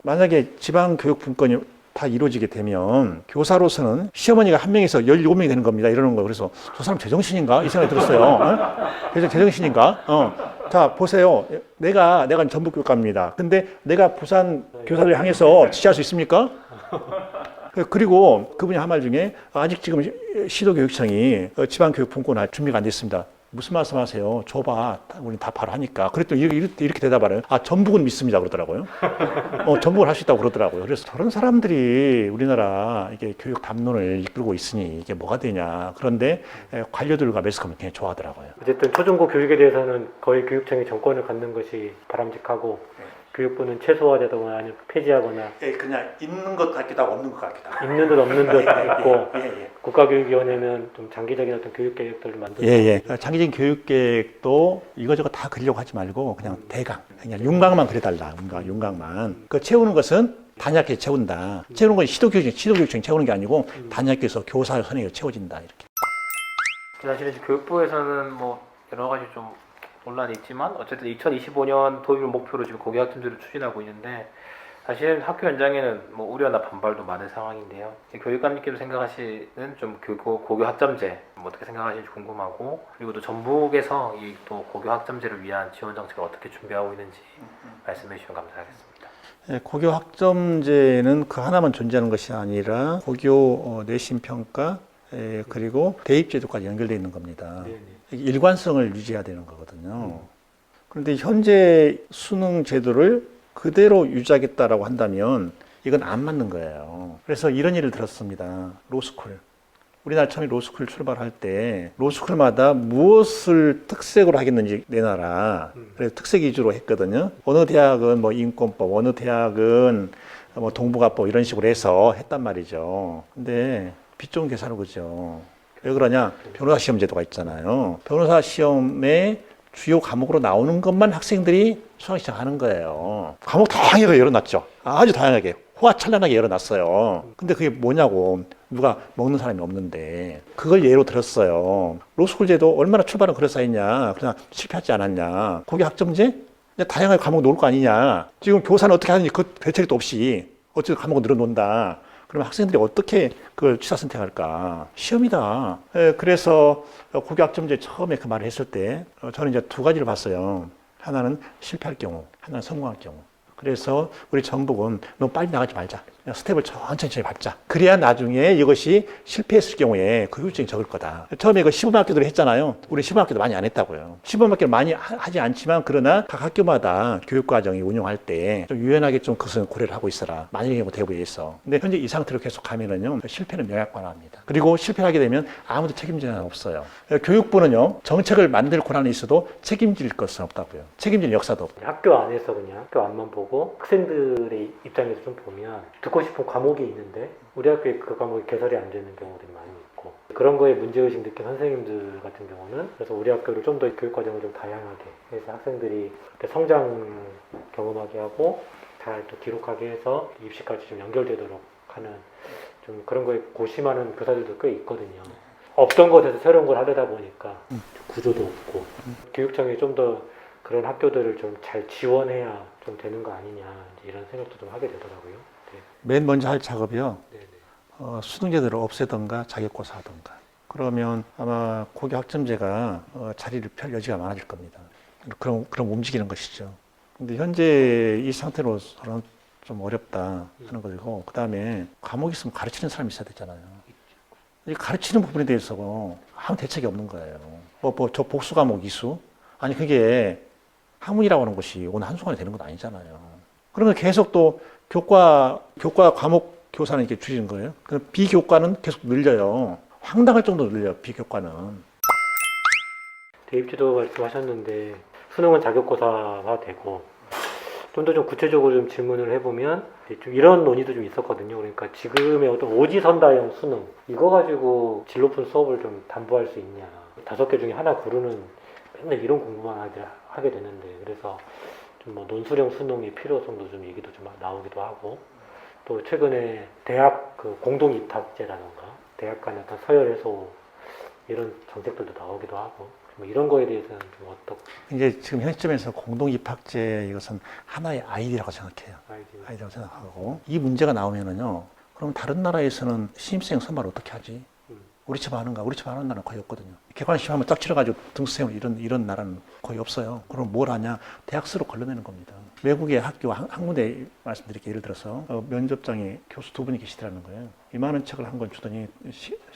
만약에 지방교육분권이 다 이루어지게 되면 교사로서는 시어머니가 한 명에서 17명이 되는 겁니다. 이러는 거예요. 그래서 저 사람 제정신인가? 이 생각이 들었어요. 그래서 제정신인가? 자, 보세요. 내가 전북교육감입니다. 근데 내가 부산 교사를 향해서 지시할 수 있습니까? 그리고 그분이 한 말 중에 아직 지금 시도교육청이 지방교육분권 준비가 안 됐습니다. 무슨 말씀 하세요? 줘봐. 우리 다 바로 하니까. 그랬더니 이렇게 대답하래요. 전북은 믿습니다. 그러더라고요. 전북을 할 수 있다고 그러더라고요. 그래서 저런 사람들이 우리나라 이게 교육 담론을 이끌고 있으니 이게 뭐가 되냐. 그런데 관료들과 매스컴을 굉장히 좋아하더라고요. 어쨌든 초중고 교육에 대해서는 거의 교육청이 정권을 갖는 것이 바람직하고 교육부는 최소화되거나 아니면 폐지하거나 그냥 있는 것 같기도 하고 없는 것 같기도 하고. 있는 듯 없는 듯 있고 국가교육위원회는 좀 장기적인 어떤 교육계획들을 만들고 장기적인 교육계획도 이거저거 다 그리려고 하지 말고 그냥 대강, 그냥 윤곽만 그려달라. 윤곽만. 그 채우는 것은 단약계 채운다. 채우는 건 시도교육청이 채우는 게 아니고 단약계에서 교사 선행으로 채워진다. 이렇게. 사실 이제 교육부에서는 뭐 여러 가지 좀 논란이 있지만 어쨌든 2025년 도입을 목표로 지금 고교 학점제를 추진하고 있는데 사실 학교 현장에는 뭐 우려나 반발도 많은 상황인데요. 교육감님께서 생각하시는 좀 고교 학점제 어떻게 생각하시는지 궁금하고 그리고 또 전북에서 이 또 고교 학점제를 위한 지원 정책을 어떻게 준비하고 있는지 말씀해 주시면 감사하겠습니다. 고교 학점제는 그 하나만 존재하는 것이 아니라 고교 내신 평가 그리고 대입제도까지 연결되어 있는 겁니다. 일관성을 유지해야 되는 거거든요. 그런데 현재 수능 제도를 그대로 유지하겠다라고 한다면 이건 안 맞는 거예요. 그래서 이런 일을 들었습니다. 로스쿨. 우리나라 처음에 로스쿨 출발할 때 로스쿨마다 무엇을 특색으로 하겠는지 내놔라. 그래서 특색 위주로 했거든요. 어느 대학은 뭐 인권법, 어느 대학은 뭐 동북아법 이런 식으로 해서 했단 말이죠. 근데 빚 좋은 계산을 그죠. 왜 그러냐? 변호사 시험 제도가 있잖아요. 변호사 시험에 주요 과목으로 나오는 것만 학생들이 수강 시작하는 거예요. 과목 다양하게 열어놨죠. 아주 다양하게. 호화찬란하게 열어놨어요. 근데 그게 뭐냐고. 누가 먹는 사람이 없는데. 그걸 예로 들었어요. 로스쿨 제도 얼마나 출발은 그럴싸했냐. 그냥 실패하지 않았냐. 거기 학점제? 다양하게 과목 놓을 거 아니냐. 지금 교사는 어떻게 하는지 그 대책도 없이 어쨌든 과목을 늘어놓는다. 그러면 학생들이 어떻게 그걸 취사 선택할까? 시험이다. 그래서 고교 학점제 처음에 그 말을 했을 때 저는 이제 두 가지를 봤어요. 하나는 실패할 경우, 하나는 성공할 경우. 그래서 우리 정부는 너무 빨리 나가지 말자. 그냥 스텝을 천천히 밟자. 그래야 나중에 이것이 실패했을 경우에 그 효율성이 적을 거다. 처음에 그 시범학교들을 했잖아요. 우리 시범학교도 많이 안 했다고요. 시범학교를 많이 하지 않지만 그러나 각 학교마다 교육과정이 운영할 때 좀 유연하게 좀 그것은 고려를 하고 있어라. 만약에 뭐 대부에 있어. 근데 현재 이 상태로 계속 가면은요, 실패는 명약관화입니다. 그리고 실패하게 되면 아무도 책임지는 없어요. 교육부는요, 정책을 만들 권한이 있어도 책임질 것은 없다고요. 책임질 역사도 없고. 학교 안에서 그냥 학교 앞만 보고 학생들의 입장에서 좀 보면 듣고 싶은 과목이 있는데 우리 학교에 그 과목이 개설이 안 되는 경우들이 많이 있고 그런 거에 문제의식 느낀 선생님들 같은 경우는 그래서 우리 학교를 좀 더 교육과정을 좀 다양하게 해서 학생들이 성장 경험하게 하고 잘 또 기록하게 해서 입시까지 좀 연결되도록 하는 좀 그런 거에 고심하는 교사들도 꽤 있거든요. 없던 것에서 새로운 걸 하려다 보니까 구조도 없고 교육청이 좀 더 그런 학교들을 좀 잘 지원해야 좀 되는 거 아니냐 이런 생각도 좀 하게 되더라고요. 네. 맨 먼저 할 작업이요. 네네. 수능제도를 없애던가 자격고사 하던가. 그러면 아마 고교 학점제가 자리를 펼 여지가 많아질 겁니다. 그럼 움직이는 것이죠. 근데 현재 이 상태로서는 좀 어렵다 하는 거고, 그 다음에 과목이 있으면 가르치는 사람이 있어야 되잖아요. 이 가르치는 부분에 대해서 아무 대책이 없는 거예요. 저 복수 과목 이수? 아니, 그게 학문이라고 하는 것이 오늘 한순간에 되는 건 아니잖아요. 그러면 계속 또 교과 과목 교사는 이렇게 줄이는 거예요. 그럼 비교과는 계속 늘려요. 황당할 정도로 늘려요, 비교과는. 대입제도 말씀하셨는데 수능은 자격고사가 되고 좀 더 좀 구체적으로 좀 질문을 해보면 좀 이런 논의도 좀 있었거든요. 그러니까 지금의 어떤 오지선다형 수능 이거 가지고 질 높은 수업을 좀 담보할 수 있냐. 5개 중에 하나 고르는 맨날 이런 공부만 하게 되는데 그래서 좀 뭐 논술형 수능의 필요성도 좀 얘기도 좀 나오기도 하고 또 최근에 대학 그 공동 입학제라던가 대학 간 어떤 서열 해소 이런 정책들도 나오기도 하고 뭐 이런 거에 대해서는 좀 어떻게 이제 지금 현 시점에서 공동 입학제 이것은 하나의 아이디라고 생각해요. 알지? 아이디라고 생각하고 이 문제가 나오면은요. 그럼 다른 나라에서는 신입생 선발 어떻게 하지? 우리 집 하는가? 우리 집 하는 나라는 거의 없거든요. 객관식 한번 딱 치러가지고 등수 세우는 이런 나라는 거의 없어요. 그럼 뭘 하냐? 대학수로 걸러내는 겁니다. 외국의 학교 한 군데 말씀드릴게요. 예를 들어서 면접장에 교수 2분이 계시더라는 거예요. 이만한 책을 한 권 주더니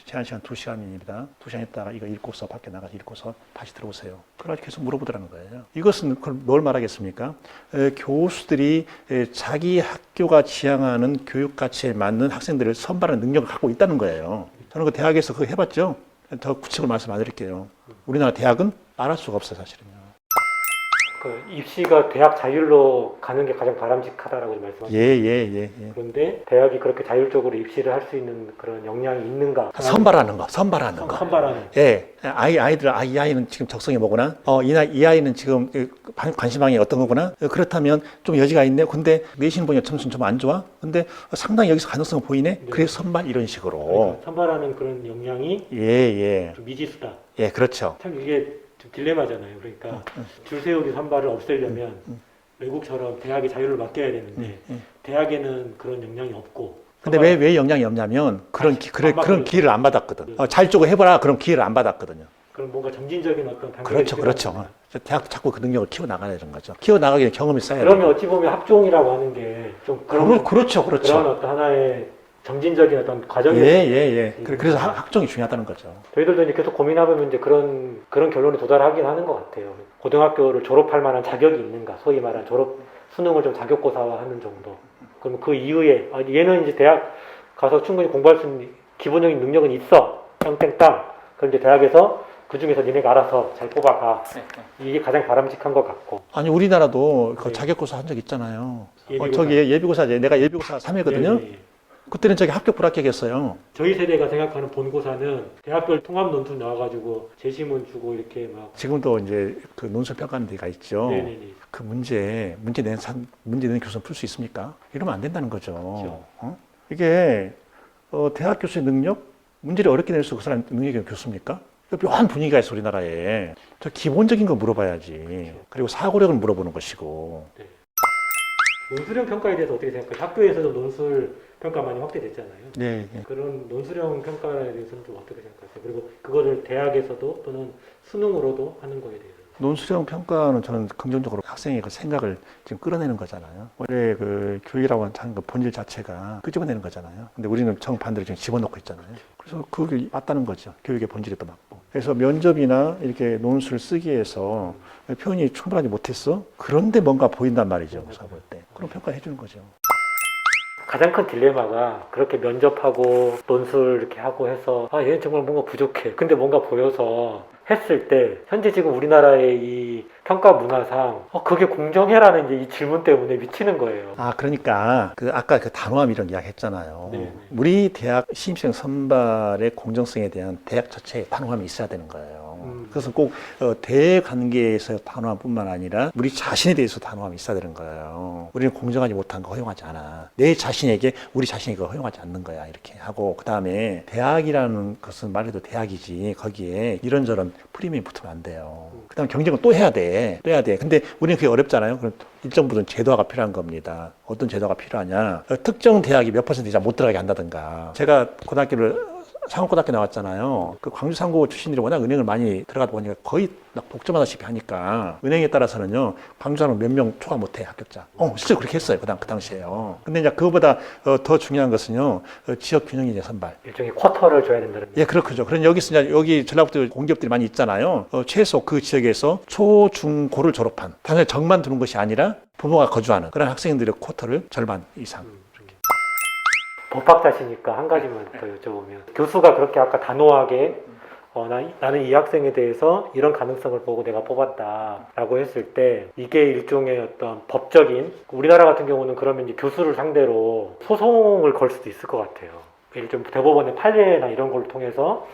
제한 시간 2시간입니다. 2시간 있다가 이거 읽고서 밖에 나가서 읽고서 다시 들어오세요. 그래가지고 계속 물어보더라는 거예요. 이것은 그럼 뭘 말하겠습니까? 교수들이 자기 학교가 지향하는 교육 가치에 맞는 학생들을 선발하는 능력을 갖고 있다는 거예요. 저는 그 대학에서 그거 해봤죠. 더 구체적으로 말씀 안 드릴게요. 우리나라 대학은 말할 수가 없어요, 사실은요. 그 입시가 대학 자율로 가는 게 가장 바람직하다라고 말씀하셨죠. 예. 그런데 대학이 그렇게 자율적으로 입시를 할 수 있는 그런 역량이 있는가? 선발하는 거. 선발하는. 예. 이 아이는 지금 적성이 뭐구나? 이 아이는 지금 관심방이 어떤 거구나? 그렇다면 좀 여지가 있네. 근데 내신 보니까 점수는 좀 안 좋아. 근데 상당히 여기서 가능성이 보이네. 네. 그래서 선발 이런 식으로. 그러니까 선발하는 그런 역량이 예. 좀 미지수다. 예, 그렇죠. 참 이게 좀 딜레마잖아요. 그러니까 줄 세우기 선발을 없애려면 외국처럼 대학이 자율을 맡겨야 되는데 대학에는 그런 역량이 없고. 근데 왜 영향이 없냐면 그런 기회를 안 받았거든. 자율적으로 해봐라. 그럼 기회를 안 받았거든요. 그럼 뭔가 점진적인 어떤 단계가 그렇죠. 필요하잖아요. 대학 자꾸 그 능력을 키워 나가야 되는 거죠. 키워 나가기 위해 경험이 쌓여야 그러면 돼요. 어찌 보면 학종이라고 하는 게 좀 그런 그렇죠. 그런 어떤 하나의 점진적인 어떤 과정이 예. 그래서 학종이 중요하다는 거죠. 저희들도 이제 계속 고민하면 이제 그런 결론에 도달하긴 하는 것 같아요. 고등학교를 졸업할 만한 자격이 있는가, 소위 말하는 졸업 수능을 좀 자격고사화하는 정도. 그러면 그 이후에 얘는 이제 대학 가서 충분히 공부할 수 있는 기본적인 능력은 있어. 땡땡땅. 그럼 이제 대학에서 그 중에서 니네가 알아서 잘 뽑아가. 이게 가장 바람직한 것 같고. 아니 우리나라도 그 네. 자격고사 한 적 있잖아요. 예비고사. 저기 예비고사 내가 예비고사 3회거든요. 네. 그때는 저기 합격 불합격했어요. 저희 세대가 생각하는 본고사는 대학별 통합 논술 나와가지고 제시문 주고 이렇게 막. 지금도 이제 그 논술 평가하는 데가 있죠. 네네네. 그 문제 내는 교수는 풀 수 있습니까? 이러면 안 된다는 거죠. 그렇죠. 이게 대학 교수의 능력, 문제를 어렵게 낼 수 그 사람 능력이 교수입니까? 묘한 분위기가 있어 우리나라에. 저 기본적인 거 물어봐야지. 그리고 사고력을 물어보는 것이고. 논술형 평가에 대해서 어떻게 생각해요? 학교에서도 논술 평가 많이 확대됐잖아요. 네. 그런 논술형 평가에 대해서는 좀 어떻게 생각하세요? 그리고 그거를 대학에서도 또는 수능으로도 하는 거에 대해서. 논술형 평가는 저는 긍정적으로 학생의 그 생각을 지금 끌어내는 거잖아요. 원래 그 교육이라고 하는 그 본질 자체가 끄집어내는 거잖아요. 근데 우리는 정반대로 지금 집어넣고 있잖아요. 그래서 그게 맞다는 거죠. 교육의 본질이 또 맞고. 그래서 면접이나 이렇게 논술 쓰기에서 표현이 충분하지 못했어? 그런데 뭔가 보인단 말이죠. 고사 볼 때. 그럼 평가해 주는 거죠. 가장 큰 딜레마가 그렇게 면접하고 논술 이렇게 하고 해서 얘는 정말 뭔가 부족해. 근데 뭔가 보여서 했을 때 현재 지금 우리나라의 이 평가 문화상 그게 공정해라는 이제 이 질문 때문에 미치는 거예요. 그러니까 아까 그 단호함 이런 이야기 했잖아요. 네. 우리 대학 신입생 선발의 공정성에 대한 대학 자체에 단호함이 있어야 되는 거예요. 그래서 꼭 대외 관계에서 단호함뿐만 아니라 우리 자신에 대해서 단호함이 있어야 되는 거예요. 우리는 공정하지 못한 거 허용하지 않아. 내 자신에게 우리 자신이 그거 허용하지 않는 거야. 이렇게 하고 그 다음에 대학이라는 것은 말 해도 대학이지 거기에 이런저런 프리미엄이 붙으면 안 돼요. 그 다음에 경쟁을 또 해야 돼. 근데 우리는 그게 어렵잖아요. 그럼 일정 부분 제도화가 필요한 겁니다. 어떤 제도가 필요하냐. 특정 대학이 몇 퍼센트 이상 못 들어가게 한다든가. 제가 고등학교를 상업고등학교 나왔잖아요. 그 광주 상고 출신들이 워낙 은행을 많이 들어가다 보니까 거의 독점하다시피 하니까 은행에 따라서는요 광주사는 몇 명 초과 못해 합격자. 실제로 그렇게 했어요 그 당시에요. 근데 이제 그거보다 더 중요한 것은요 지역 균형인재 선발. 일종의 쿼터를 줘야 된다는. 예, 그렇죠. 그럼 여기서 이제 여기 전라북도 공기업들이 많이 있잖아요. 최소 그 지역에서 초, 중, 고를 졸업한 단순히 정만 두는 것이 아니라 부모가 거주하는 그런 학생들의 쿼터를 절반 이상. 법학자시니까 한 가지만 더 여쭤보면 교수가 그렇게 아까 단호하게 나는 이 학생에 대해서 이런 가능성을 보고 내가 뽑았다라고 했을 때 이게 일종의 어떤 법적인 우리나라 같은 경우는 그러면 이제 교수를 상대로 소송을 걸 수도 있을 것 같아요. 일종 대법원의 판례나 이런 걸 통해서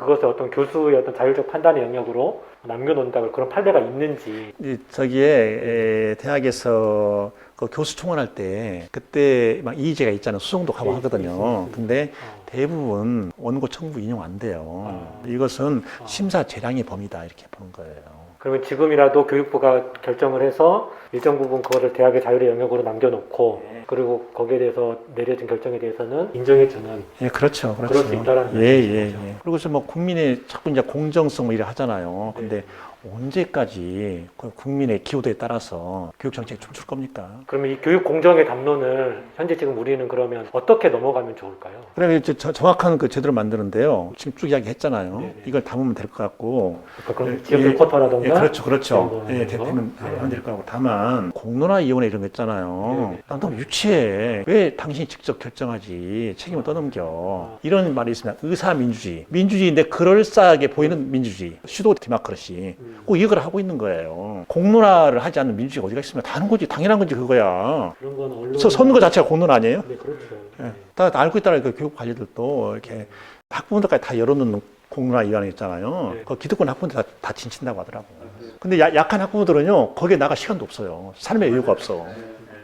그것을 어떤 교수의 어떤 자율적 판단의 영역으로 남겨놓는다고 그런 판례가 있는지. 저기에 대학에서 그 교수 총원할 때 그때 막 이의제가 있잖아요. 수송도 가고 하거든요. 근데 대부분 원고 청구 인용 안 돼요. 이것은 심사 재량의 범위다 이렇게 보는 거예요. 그러면 지금이라도 교육부가 결정을 해서 일정 부분 그거를 대학의 자율의 영역으로 남겨놓고 그리고 거기에 대해서 내려진 결정에 대해서는 인정해주는 예, 그렇죠. 그렇죠. 그럴 수 있다라는 예, 말씀이시죠. 예, 예. 그리고서 뭐 국민의 자꾸 이제 공정성 뭐 이래 하잖아요. 근데 언제까지 그 국민의 기호도에 따라서 교육 정책이 춤출 겁니까? 그러면 이 교육 공정의 담론을 현재 지금 우리는 그러면 어떻게 넘어가면 좋을까요? 그래 이제 정확한 그 제도를 만드는데요. 지금 쭉 이야기했잖아요. 네네. 이걸 담으면 될 것 같고. 그러니까 그럼 예, 지역 예, 쿼터라던가 예, 그렇죠, 그렇죠. 이런 예, 거 대표는 네. 하면 될 것 같고. 다만 공론화 이혼회 이런 거 있잖아요. 네네. 난 너무 유치해. 왜 당신이 직접 결정하지? 책임을 떠넘겨. 이런 말이 있으면 의사민주주의. 민주주의인데 그럴싸하게 보이는 민주주의. 슈도 디마크러시. 꼭 이걸 하고 있는 거예요. 공론화를 하지 않는 민주주의가 어디가 있습니까? 다 하는 거지. 당연한 거지 그거야. 그런 건 언론 선거 자체가 공론화 아니에요? 네, 그렇죠. 예. 네. 다 알고 있다는 그 교육 관리들도 이렇게 학부모들까지 다 열어놓는 공론화 위원회 있잖아요. 네. 그 기득권 학부모들 다 진친다고 하더라고요. 근데 약한 학부모들은요, 거기에 나갈 시간도 없어요. 삶의 여유가 없어.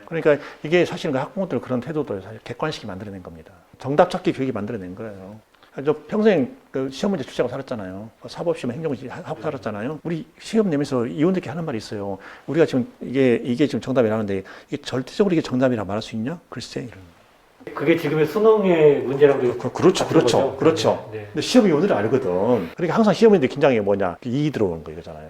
그러니까 이게 사실은 그 학부모들 그런 태도도 사실 객관식이 만들어낸 겁니다. 정답 찾기 교육이 만들어낸 거예요. 저 평생 그 시험 문제 출제하고 살았잖아요. 사법시험 행정문제 하고 살았잖아요. 우리 시험 내면서 의원들께 하는 말이 있어요. 우리가 지금 이게 지금 정답이라는데 이게 절대적으로 이게 정답이라 말할 수 있냐? 글쎄 이런. 그게 지금의 수능의 문제랑도 그렇죠, 같은 그렇죠, 거죠? 그렇죠. 네. 근데 시험이 오늘을 알거든. 그러니까 항상 시험인데 긴장이 뭐냐? 이익이 들어오는 거 이거잖아요.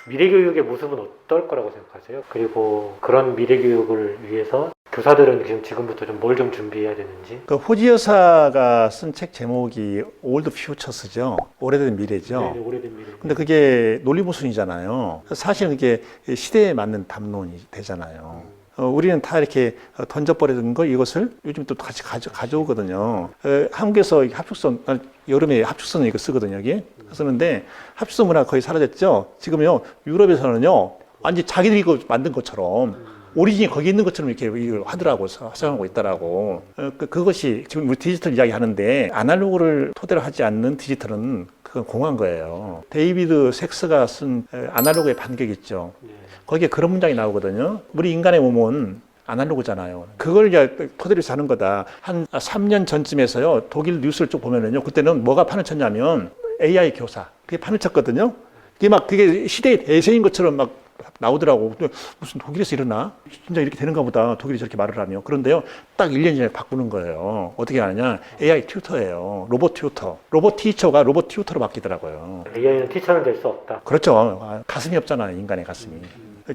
미래 교육의 모습은 어떨 거라고 생각하세요? 그리고 그런 미래 교육을 위해서 교사들은 지금부터 좀 뭘 좀 준비해야 되는지. 그 호지 여사가 쓴 책 제목이 올드 퓨처스죠. 오래된 미래죠. 네, 오래된 미래. 근데 그게 논리모순이잖아요. 사실은 그게 시대에 맞는 담론이 되잖아요. 우리는 다 이렇게 던져버리던 거 이것을 요즘 또 같이 가져오거든요. 한국에서 합숙선, 여름에 합숙선 이거 쓰거든요, 여기. 쓰는데 합숙선 문화 거의 사라졌죠. 지금요, 유럽에서는요, 완전 자기들이 이거 만든 것처럼 오리진이 거기 있는 것처럼 이렇게 이걸 하더라고, 사용하고 있더라고. 그것이 지금 우리 디지털 이야기 하는데 아날로그를 토대로 하지 않는 디지털은 그건 공한 거예요. 데이비드 섹스가 쓴 아날로그의 반격 있죠. 네. 거기에 그런 문장이 나오거든요. 우리 인간의 몸은 아날로그잖아요. 그걸 이제 토대로 해서 하는 거다. 한 3년 전쯤에서요, 독일 뉴스를 쭉 보면은요, 그때는 뭐가 판을 쳤냐면 AI 교사. 그게 판을 쳤거든요. 그게 시대의 대세인 것처럼 막 나오더라고. 무슨 독일에서 일어나? 진짜 이렇게 되는가 보다. 독일이 저렇게 말을 하며. 그런데요, 딱 1년 전에 바꾸는 거예요. 어떻게 하느냐? AI 튜터예요. 로봇 튜터. 로봇 티처가 로봇 튜터로 바뀌더라고요. AI는 티처는 될 수 없다. 그렇죠. 가슴이 없잖아요, 인간의 가슴이.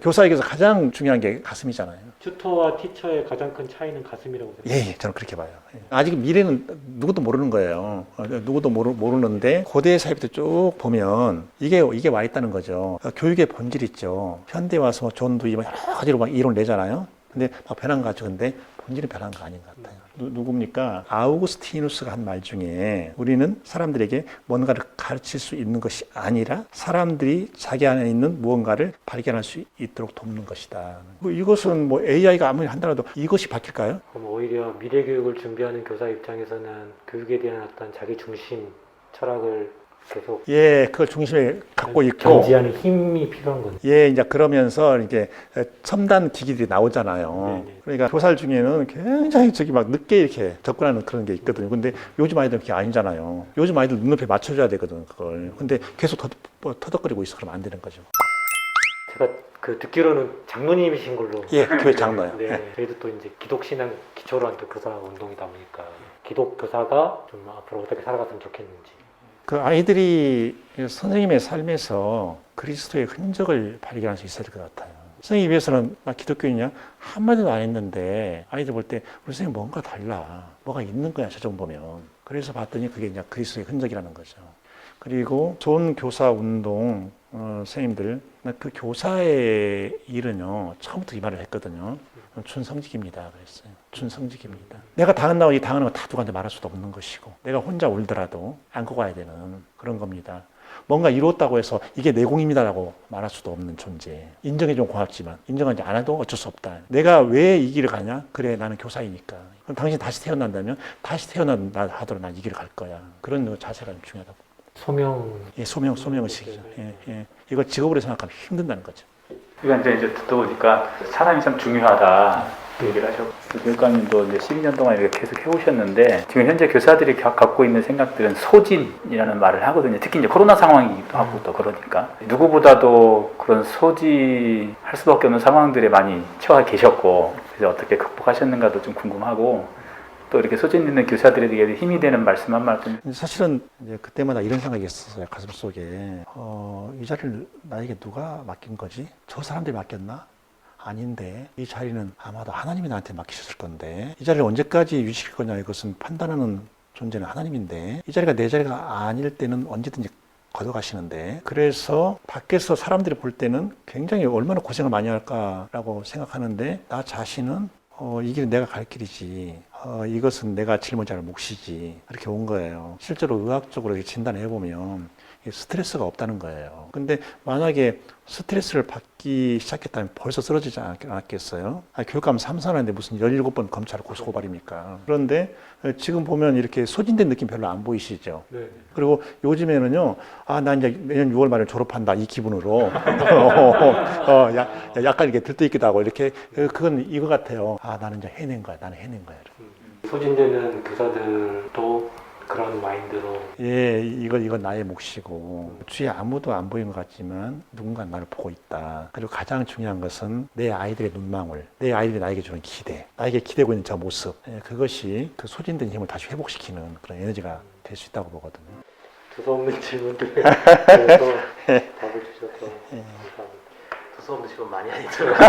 교사에게서 가장 중요한 게 가슴이잖아요. 튜터와 티처의 가장 큰 차이는 가슴이라고 생각해요. 예, 저는 그렇게 봐요. 아직 미래는 누구도 모르는 거예요. 누구도 모르는데 고대 사회부터 쭉 보면 이게 와 있다는 거죠. 교육의 본질 있죠. 현대 와서 존 두이 여러 가지로 막 이론 내잖아요. 근데 막 변한 거 같죠. 근데 본질은 변한 거 아닌 것 같아요. 누굽니까? 아우구스티누스가 한 말 중에 우리는 사람들에게 뭔가를 가르칠 수 있는 것이 아니라 사람들이 자기 안에 있는 무언가를 발견할 수 있도록 돕는 것이다. 이것은 뭐 AI가 아무리 한다라도 이것이 바뀔까요? 그럼 오히려 미래 교육을 준비하는 교사 입장에서는 교육에 대한 어떤 자기 중심 철학을 계속 예, 그걸 중심에 갖고 있고. 견지하는 힘이 필요한 건데. 예, 이제 그러면서 이렇게 첨단 기기들이 나오잖아요. 네네. 그러니까 교사들 중에는 굉장히 막 늦게 이렇게 접근하는 그런 게 있거든요. 근데 요즘 아이들은 그게 아니잖아요. 요즘 아이들 눈높이에 맞춰줘야 되거든, 그걸. 근데 계속 터덕거리고 있어. 그러면 안 되는 거죠. 제가 듣기로는 장로님이신 걸로. 예, 교회 장로요. 네, 예. 저희도 또 이제 기독신앙 기초로 한 또 교사 운동이다 보니까 기독 교사가 좀 앞으로 어떻게 살아갔으면 좋겠는지. 그 아이들이 선생님의 삶에서 그리스도의 흔적을 발견할 수 있어야 될 것 같아요. 선생님에 비해서는 나 기독교인이냐? 한마디도 안 했는데 아이들 볼 때 우리 선생님 뭔가 달라. 뭐가 있는 거야, 저 정도 보면. 그래서 봤더니 그게 이제 그리스도의 흔적이라는 거죠. 그리고 좋은 교사 운동, 선생님들, 그 교사의 일은요, 처음부터 이 말을 했거든요. 준성직입니다. 그랬어요. 준성직입니다. 내가 당한다고 이 당하는 거 다 누구한테 말할 수도 없는 것이고, 내가 혼자 울더라도 안고 가야 되는 그런 겁니다. 뭔가 이루었다고 해서 이게 내공입니다라고 말할 수도 없는 존재. 인정해 좀 고맙지만 인정하지 않아도 어쩔 수 없다. 내가 왜 이 길을 가냐? 그래, 나는 교사이니까. 그럼 당신 다시 태어난다면 다시 태어난다 하더라도 난 이 길을 갈 거야. 그런 자세가 중요하다고. 소명. 예, 소명의식이죠. 예, 예. 이거 직업으로 생각하면 힘든다는 거죠. 그러니까 이제 듣다 보니까 사람이 참 중요하다 그 얘기를 하셨고, 교육관님도 이제 12년 동안 이렇게 계속 해오셨는데, 지금 현재 교사들이 갖고 있는 생각들은 소진이라는 말을 하거든요. 특히 이제 코로나 상황이기도 하고 또 그러니까 누구보다도 그런 소진할 수밖에 없는 상황들에 많이 처해 계셨고, 그래서 어떻게 극복하셨는가도 좀 궁금하고, 또 이렇게 소진 있는 교사들에게 힘이 되는 말씀 한 말씀. 사실은 이제 그때마다 이런 생각이 있었어요. 가슴 속에. 이 자리를 나에게 누가 맡긴 거지? 저 사람들이 맡겼나? 아닌데 이 자리는 아마도 하나님이 나한테 맡기셨을 건데, 이 자리를 언제까지 유지할 거냐, 이것은 판단하는 존재는 하나님인데, 이 자리가 내 자리가 아닐 때는 언제든지 걷어가시는데, 그래서 밖에서 사람들이 볼 때는 굉장히 얼마나 고생을 많이 할까라고 생각하는데, 나 자신은 이 길은 내가 갈 길이지, 이것은 내가 짊어져야 할 몫이지, 이렇게 온 거예요. 실제로 의학적으로 이렇게 진단해 보면 스트레스가 없다는 거예요. 근데 만약에 스트레스를 받기 시작했다면 벌써 쓰러지지 않았겠어요? 교육감 3사는데 무슨 17번 검찰 고소고발입니까? 그런데 지금 보면 이렇게 소진된 느낌 별로 안 보이시죠? 네. 그리고 요즘에는요, 나 이제 내년 6월 말에 졸업한다, 이 기분으로. 약간 이렇게 들떠있기도 하고, 이렇게, 그건 이거 같아요. 나는 이제 해낸 거야, 나는 해낸 거야. 소진되는 교사들도 그런 마인드로. 예, 이건 나의 몫이고, 주위에 아무도 안 보이는 것 같지만 누군가 나를 보고 있다. 그리고 가장 중요한 것은 내 아이들의 눈망울, 내 아이들이 나에게 주는 기대, 나에게 기대고 있는 저 모습, 그것이 그 소진된 힘을 다시 회복시키는 그런 에너지가 될 수 있다고 보거든요. 두서없는 질문들에 대해서 답을 주셔서 감사합니다. 두서없는 질문 많이 하시더라고요.